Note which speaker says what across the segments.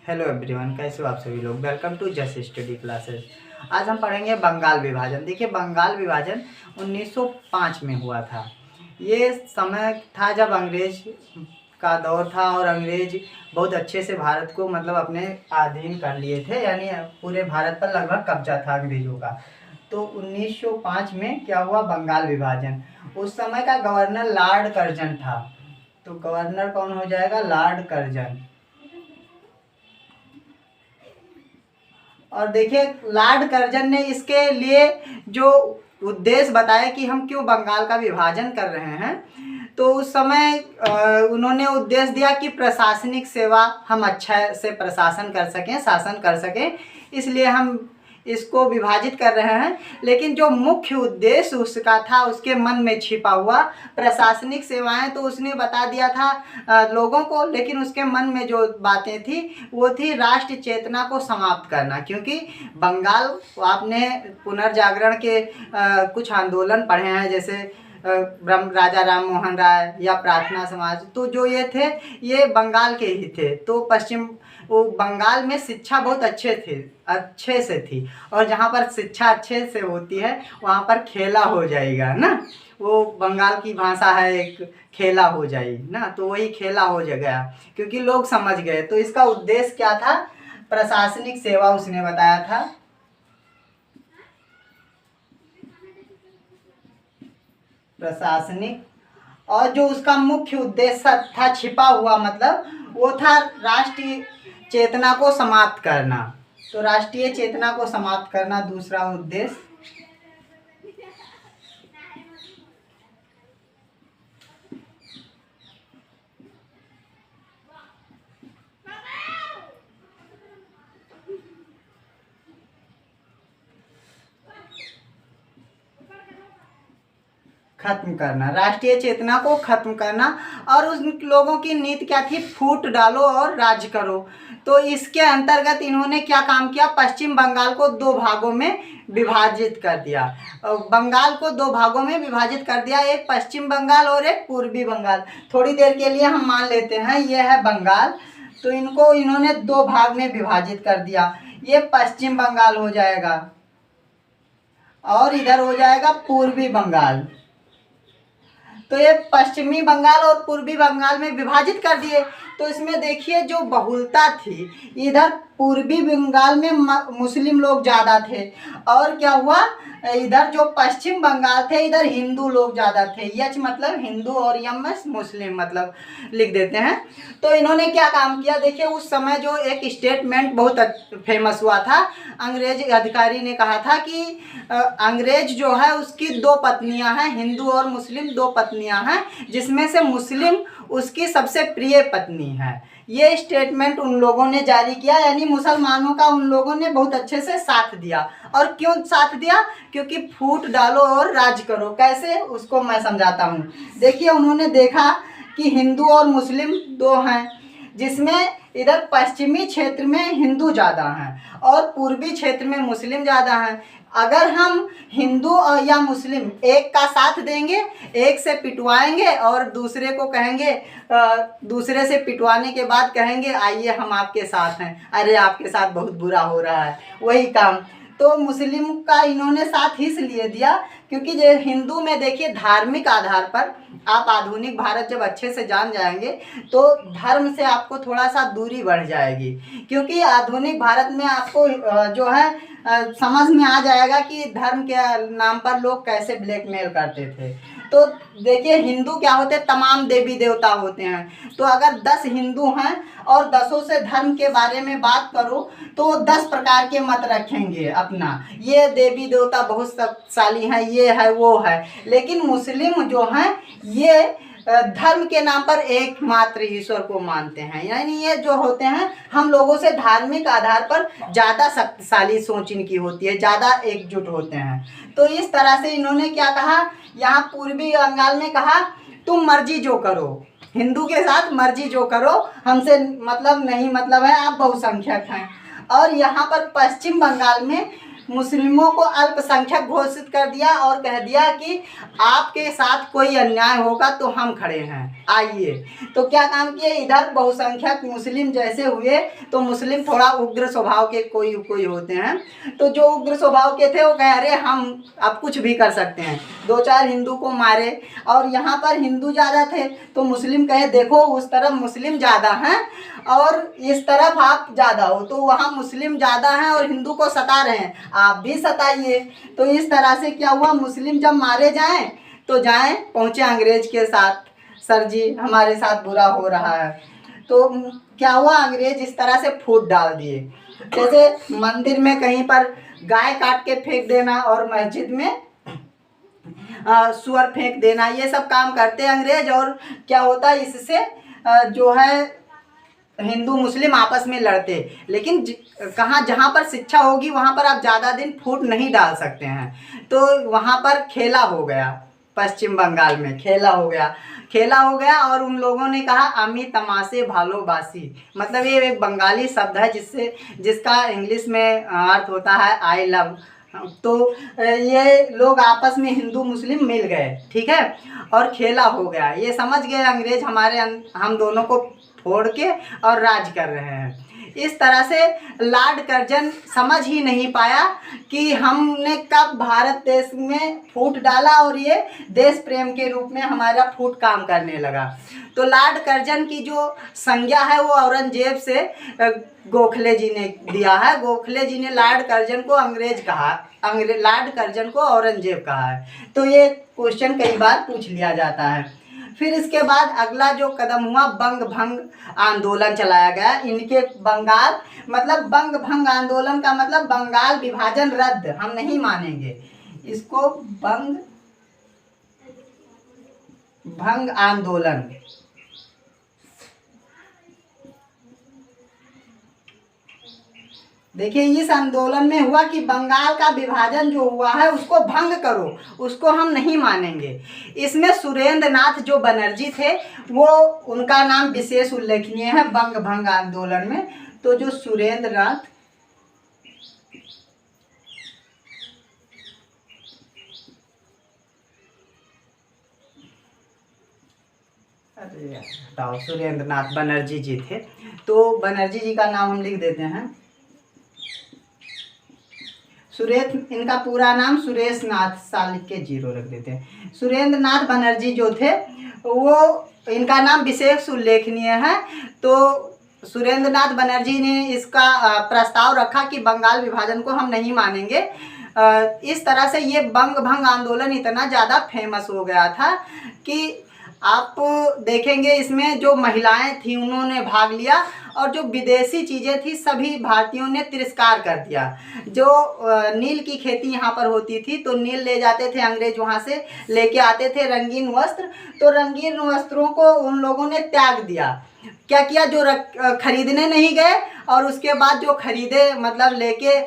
Speaker 1: Hello everyone, कैसे हो आप सभी लोग। Welcome to just study classes. आज हम पढ़ेंगे बंगाल विभाजन। देखिए, बंगाल विभाजन 1905 में हुआ था। ये समय था जब अंग्रेज का दौर था और अंग्रेज बहुत अच्छे से भारत को मतलब अपने अधीन कर लिए थे, यानी पूरे भारत पर लगभग कब्जा था अंग्रेजों का। तो 1905 में क्या हुआ, बंगाल विभाजन। उस समय का गवर्नर लॉर्ड कर्जन था। तो गवर्नर कौन हो जाएगा, लॉर्ड कर्जन। और देखिए, लॉर्ड कर्जन ने इसके लिए जो उद्देश्य बताया कि हम क्यों बंगाल का विभाजन कर रहे हैं, तो उस समय उन्होंने उद्देश्य दिया कि प्रशासनिक सेवा हम अच्छा से प्रशासन कर सकें, शासन कर सकें, इसलिए हम इसको विभाजित कर रहे हैं। लेकिन जो मुख्य उद्देश्य उसका था, उसके मन में छिपा हुआ प्रशासनिक सेवाएं तो उसने बता दिया था लोगों को, लेकिन उसके मन में जो बातें थी वो थी राष्ट्र चेतना को समाप्त करना। क्योंकि बंगाल, आपने पुनर्जागरण के कुछ आंदोलन पढ़े हैं, जैसे ब्रह्म राजा राम मोहन राय या प्रार्थना समाज, तो जो ये थे ये बंगाल के ही थे। तो पश्चिम वो बंगाल में शिक्षा बहुत अच्छे से थी, और जहाँ पर शिक्षा अच्छे से होती है वहाँ पर खेला हो जाएगा ना। वो बंगाल की भाषा है एक, खेला हो जाएगी ना, तो वही खेला हो गया क्योंकि लोग समझ गए। तो इसका उद्देश्य क्या था, प्रशासनिक सेवा उसने बताया था। प्रशासनिक, और जो उसका मुख्य उद्देश्य था छिपा हुआ, मतलब वो था राष्ट्रीय चेतना को समाप्त करना। तो राष्ट्रीय चेतना को समाप्त करना दूसरा उद्देश्य। खत्म करना, राष्ट्रीय चेतना को खत्म करना। और उन लोगों की नीति क्या थी, फूट डालो और राज करो। तो इसके अंतर्गत इन्होंने क्या काम किया, पश्चिम बंगाल को दो भागों में विभाजित कर दिया। बंगाल को दो भागों में विभाजित कर दिया, एक पश्चिम बंगाल और एक पूर्वी बंगाल। थोड़ी देर के लिए हम मान लेते हैं ये है बंगाल, तो इनको इन्होंने दो भाग में विभाजित कर दिया। ये पश्चिम बंगाल हो जाएगा और इधर हो जाएगा पूर्वी बंगाल। तो ये पश्चिमी बंगाल और पूर्वी बंगाल में विभाजित कर दिए। तो इसमें देखिए जो बहुलता थी, इधर पूर्वी बंगाल में मुस्लिम लोग ज़्यादा थे, और क्या हुआ, इधर जो पश्चिम बंगाल थे इधर हिंदू लोग ज़्यादा थे। यच मतलब हिंदू और यम मुस्लिम मतलब लिख देते हैं। तो इन्होंने क्या काम किया, देखिए उस समय जो एक स्टेटमेंट बहुत फेमस हुआ था, अंग्रेज अधिकारी ने कहा था कि अंग्रेज जो है उसकी दो पत्नियां हैं, हिंदू और मुस्लिम दो पत्नियां हैं, जिसमें से मुस्लिम उसकी सबसे प्रिय पत्नी है। ये स्टेटमेंट उन लोगों ने जारी किया, यानी मुसलमानों का उन लोगों ने बहुत अच्छे से साथ दिया। और क्यों साथ दिया, क्योंकि फूट डालो और राज करो। कैसे, उसको मैं समझाता हूँ। देखिए, उन्होंने देखा कि हिंदू और मुस्लिम दो हैं, जिसमें इधर पश्चिमी क्षेत्र में हिंदू ज़्यादा हैं और पूर्वी क्षेत्र में मुस्लिम ज़्यादा हैं। अगर हम हिंदू या मुस्लिम एक का साथ देंगे, एक से पिटवाएंगे और दूसरे को कहेंगे, दूसरे से पिटवाने के बाद कहेंगे आइए हम आपके साथ हैं, अरे आपके साथ बहुत बुरा हो रहा है, वही काम। तो मुस्लिम का इन्होंने साथ इसलिए दिया क्योंकि जो हिंदू में देखिए धार्मिक आधार पर, आप आधुनिक भारत जब अच्छे से जान जाएंगे तो धर्म से आपको थोड़ा सा दूरी बढ़ जाएगी। क्योंकि आधुनिक भारत में आपको जो है समझ में आ जाएगा कि धर्म के नाम पर लोग कैसे ब्लैकमेल करते थे। तो देखिए, हिंदू क्या होते हैं, तमाम देवी देवता होते हैं। तो अगर 10 हिंदू हैं और 10 से धर्म के बारे में बात करो तो 10 प्रकार के मत रखेंगे अपना, ये देवी देवता बहुत शक्तिशाली हैं, ये है वो है। लेकिन मुस्लिम जो हैं ये धर्म के नाम पर एकमात्र ईश्वर को मानते हैं, यानी ये जो होते हैं हम लोगों से धार्मिक आधार पर ज़्यादा शक्तिशाली सोच इनकी होती है, ज़्यादा एकजुट होते हैं। तो इस तरह से इन्होंने क्या कहा, यहाँ पूर्वी बंगाल में कहा तुम मर्जी जो करो, हिंदू के साथ मर्जी जो करो, हमसे मतलब नहीं, मतलब है आप बहुसंख्यक हैं। और यहाँ पर पश्चिम बंगाल में मुस्लिमों को अल्पसंख्यक घोषित कर दिया और कह दिया कि आपके साथ कोई अन्याय होगा तो हम खड़े हैं। आइए। तो क्या काम किए, इधर बहुसंख्यक मुस्लिम जैसे हुए, तो मुस्लिम थोड़ा उग्र स्वभाव के कोई कोई होते हैं, तो जो उग्र स्वभाव के थे वो कह रहे हम अब कुछ भी कर सकते हैं, दो चार हिंदू को मारे। और यहाँ पर हिंदू ज़्यादा थे, तो मुस्लिम कहे देखो उस तरफ मुस्लिम ज़्यादा हैं और इस तरफ आप ज़्यादा हो, तो वहाँ मुस्लिम ज़्यादा हैं और हिंदू को सता रहे हैं, आप भी सताइए। तो इस तरह से क्या हुआ, मुस्लिम जब मारे जाएं तो जाएं पहुँचे अंग्रेज के साथ, सर जी हमारे साथ बुरा हो रहा है। तो क्या हुआ, अंग्रेज इस तरह से फूट डाल दिए, जैसे मंदिर में कहीं पर गाय काट के फेंक देना और मस्जिद में सुअर फेंक देना, ये सब काम करते अंग्रेज। और क्या होता है इससे, जो है हिंदू मुस्लिम आपस में लड़ते, लेकिन कहाँ जहाँ पर शिक्षा होगी वहाँ पर आप ज़्यादा दिन फूट नहीं डाल सकते हैं। तो वहाँ पर खेला हो गया, पश्चिम बंगाल में खेला हो गया, खेला हो गया। और उन लोगों ने कहा अमी तमाशे भालोबासी, मतलब ये एक बंगाली शब्द है जिससे जिसका इंग्लिश में अर्थ होता है आई लव। तो ये लोग आपस में हिंदू मुस्लिम मिल गए, ठीक है, और खेला हो गया, ये समझ गए अंग्रेज हमारे हम दोनों को फोड़ के और राज कर रहे हैं। इस तरह से लॉर्ड कर्जन समझ ही नहीं पाया कि हमने कब भारत देश में फूट डाला और ये देश प्रेम के रूप में हमारा फूट काम करने लगा। तो लॉर्ड कर्जन की जो संज्ञा है वो औरंगजेब से गोखले जी ने दिया है। गोखले जी ने लॉर्ड कर्जन को अंग्रेज कहा, लॉर्ड कर्जन को औरंगजेब कहा है। तो ये क्वेश्चन कई बार पूछ लिया जाता है। फिर इसके बाद अगला जो कदम हुआ, बंग भंग आंदोलन चलाया गया इनके बंगाल, मतलब बंग भंग आंदोलन का मतलब बंगाल विभाजन रद्द, हम नहीं मानेंगे इसको, बंग भंग आंदोलन। देखिए इस आंदोलन में हुआ कि बंगाल का विभाजन जो हुआ है उसको भंग करो, उसको हम नहीं मानेंगे। इसमें सुरेंद्र नाथ जो बनर्जी थे वो, उनका नाम विशेष उल्लेखनीय है बंग भंग आंदोलन में। तो जो सुरेंद्र नाथ, अरे हटाओ, सुरेंद्र नाथ बनर्जी जी थे, तो बनर्जी जी का नाम हम लिख देते हैं सुरेश, इनका पूरा नाम सुरेश नाथ, साल लिख के जीरो रख देते हैं। सुरेंद्र नाथ बनर्जी जो थे वो, इनका नाम विशेष उल्लेखनीय है। तो सुरेंद्र नाथ बनर्जी ने इसका प्रस्ताव रखा कि बंगाल विभाजन को हम नहीं मानेंगे। इस तरह से ये बंग भंग आंदोलन इतना ज़्यादा फेमस हो गया था कि आप देखेंगे इसमें जो महिलाएं थी उन्होंने भाग लिया, और जो विदेशी चीज़ें थी सभी भारतीयों ने तिरस्कार कर दिया। जो नील की खेती यहाँ पर होती थी तो नील ले जाते थे अंग्रेज, वहाँ से लेके आते थे रंगीन वस्त्र, तो रंगीन वस्त्रों को उन लोगों ने त्याग दिया। क्या किया, जो खरीदने नहीं गए और उसके बाद जो खरीदे मतलब लेके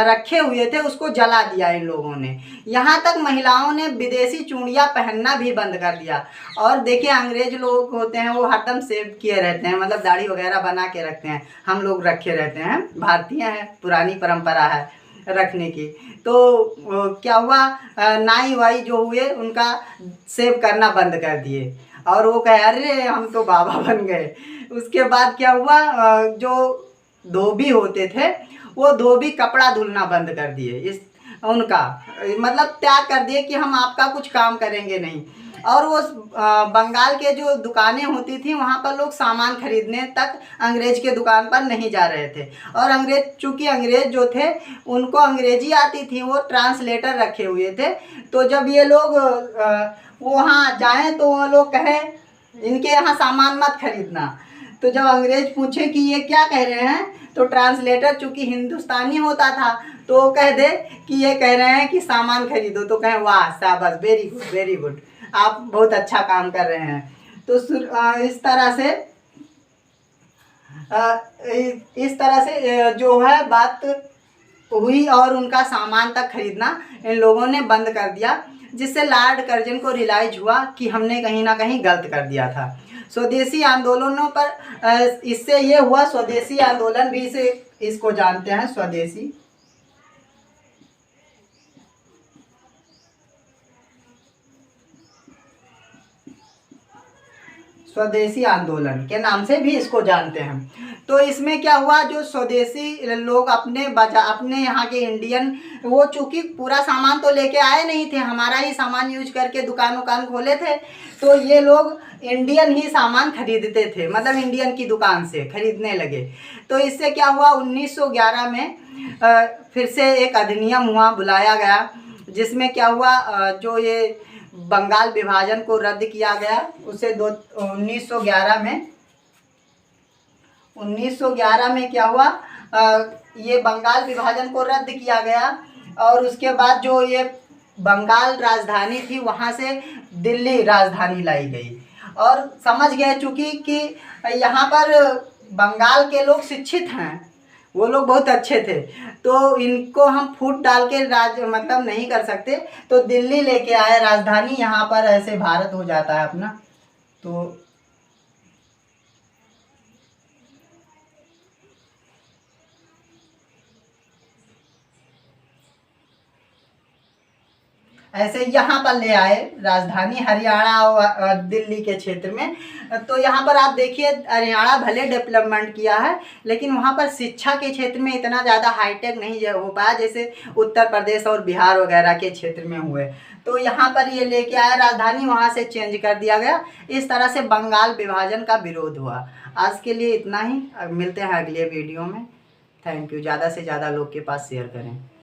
Speaker 1: रखे हुए थे उसको जला दिया इन लोगों ने। यहाँ तक महिलाओं ने विदेशी चूड़ियाँ पहनना भी बंद कर दिया। और देखिए अंग्रेज लोग होते हैं वो हरदम सेव किए रहते हैं, मतलब दाढ़ी वगैरह बना के रखते हैं, हम लोग रखे रहते हैं, भारतीय हैं, पुरानी परंपरा है रखने की। तो क्या हुआ, नाई वाई जो हुए उनका सेव करना बंद कर दिए और वो कहे अरे हम तो बाबा बन गए। उसके बाद क्या हुआ, जो धोबी होते थे वो धोबी कपड़ा धुलना बंद कर दिए, इस उनका मतलब त्याग कर दिए कि हम आपका कुछ काम करेंगे नहीं। और वो बंगाल के जो दुकानें होती थी वहाँ पर लोग सामान खरीदने तक अंग्रेज के दुकान पर नहीं जा रहे थे। और अंग्रेज, चूँकि अंग्रेज जो थे उनको अंग्रेजी आती थी, वो ट्रांसलेटर रखे हुए थे, तो जब ये लोग वहाँ जाएं तो वो लोग कहें इनके यहाँ सामान मत खरीदना। तो जब अंग्रेज पूछे कि ये क्या कह रहे हैं, तो ट्रांसलेटर चूँकि हिंदुस्तानी होता था तो वो कह दे कि ये कह रहे हैं कि सामान खरीदो, तो कहें वाह शाबाश, वेरी गुड वेरी गुड, आप बहुत अच्छा काम कर रहे हैं। तो इस तरह से जो है बात हुई और उनका सामान तक खरीदना इन लोगों ने बंद कर दिया, जिससे लॉर्ड कर्जन को रियलाइज हुआ कि हमने कहीं ना कहीं गलत कर दिया था। स्वदेशी आंदोलनों पर इससे ये हुआ, स्वदेशी आंदोलन भी इसे इसको जानते हैं स्वदेशी। स्वदेशी आंदोलन के नाम से भी इसको जानते हैं। तो इसमें क्या हुआ, जो स्वदेशी लोग अपने यहाँ के इंडियन, वो चूँकि पूरा सामान तो लेके आए नहीं थे, हमारा ही सामान यूज करके दुकान खोले थे, तो ये लोग इंडियन ही सामान खरीदते थे, मतलब इंडियन की दुकान से खरीदने लगे। तो इससे क्या हुआ, 1911 में फिर से एक अधिनियम हुआ, बुलाया गया, जिसमें क्या हुआ, जो ये बंगाल विभाजन को रद्द किया गया, उसे 1911 में क्या हुआ, ये बंगाल विभाजन को रद्द किया गया। और उसके बाद जो ये बंगाल राजधानी थी, वहाँ से दिल्ली राजधानी लाई गई। और समझ गए चूँकि कि यहाँ पर बंगाल के लोग शिक्षित हैं, वो लोग बहुत अच्छे थे, तो इनको हम फूट डाल के मतलब नहीं कर सकते, तो दिल्ली लेके आए राजधानी, यहाँ पर ऐसे भारत हो जाता है अपना। तो ऐसे यहाँ पर ले आए राजधानी, हरियाणा और दिल्ली के क्षेत्र में। तो यहाँ पर आप देखिए, हरियाणा भले डेवलपमेंट किया है, लेकिन वहाँ पर शिक्षा के क्षेत्र में इतना ज़्यादा हाईटेक नहीं हो पाया जैसे उत्तर प्रदेश और बिहार वगैरह के क्षेत्र में हुए। तो यहाँ पर ये लेके आया राजधानी, वहाँ से चेंज कर दिया गया। इस तरह से बंगाल विभाजन का विरोध हुआ। आज के लिए इतना ही, मिलते हैं अगले वीडियो में। Thank you. ज़्यादा से ज़्यादा लोग के पास शेयर करें।